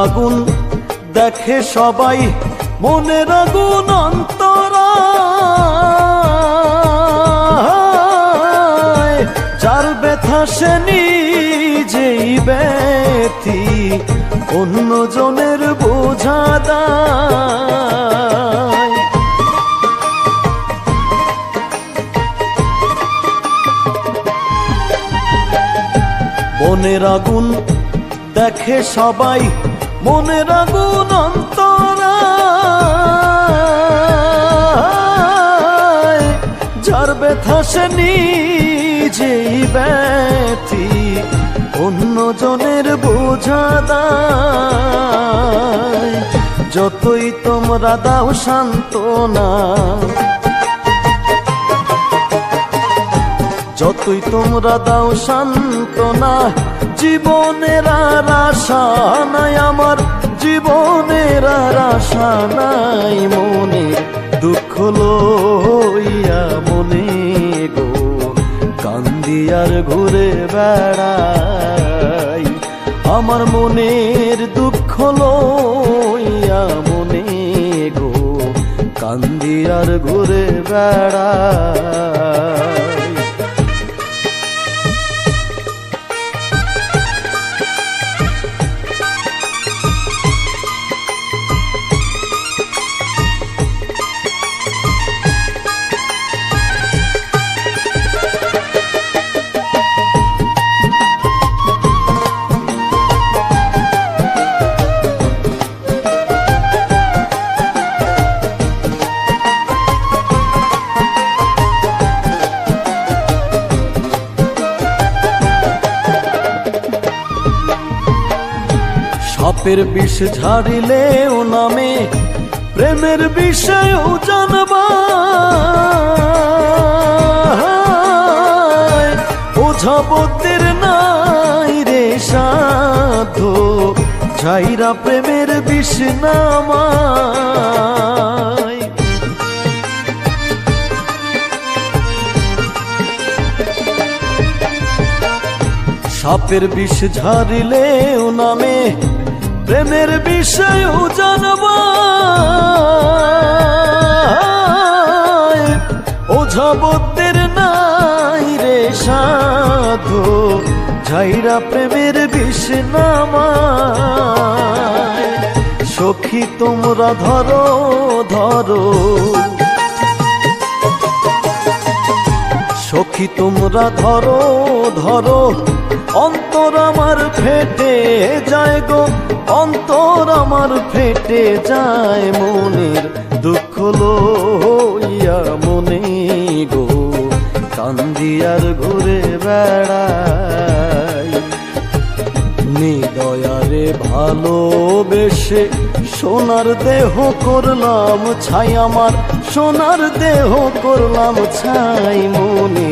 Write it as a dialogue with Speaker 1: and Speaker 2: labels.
Speaker 1: আগুন দেখে সবাই, মনের আগুন অন্তরায়, যার ব্যথা সে নিজেই ব্যথী, অন্যজনের বোঝা দায়। মনের আগুন দেখে সবাই, মনের আগুন অন্তরায়, যার ব্যথা সে নিজেই ব্যথী, অন্যজনের বোঝা দায়। যতই তোমরা দাও সান্ত্বনা, যতই তোমরা দাও সান্ত্বনা, জীবনের আর আশা নাই আমার, জীবনের আর আশা নাই। মনের দুঃখ লইয়া মনে গো কান্দি আর ঘুরে বেড়াই, আমার মনের দুঃখ লইয়া মনে গো কান্দি আর ঘুরে বেড়াই। সাপের বিষ ঝাড়িলেও নামে, প্রেমের বিষয়েও জানবা, ওঝাবতের নাই রে সাধ্য, ঝাইরা প্রেমের বিষ নামায়। সাপের বিষ ঝাড়িলেও নামে, প্রেমের বিষয়েও জানবা, ওঝাবতের নাই রে সাধু, ঝাইরা প্রেমের বিষ নামায়। সখী তোমরা ধরো ধরো, সখী তোমরা ধরো ধরো, অন্তর আমার ফেটে যায় গো, অন্তর আমার ফেটে যায়। মনের দুঃখ লইয়া মনে গো কান্দি আর ঘুরে বেড়াই। নিদয়ারে ভালোবেসে সোনার দেহ করলাম ছাই, আমার সোনার দেহ করলাম ছাই। মনে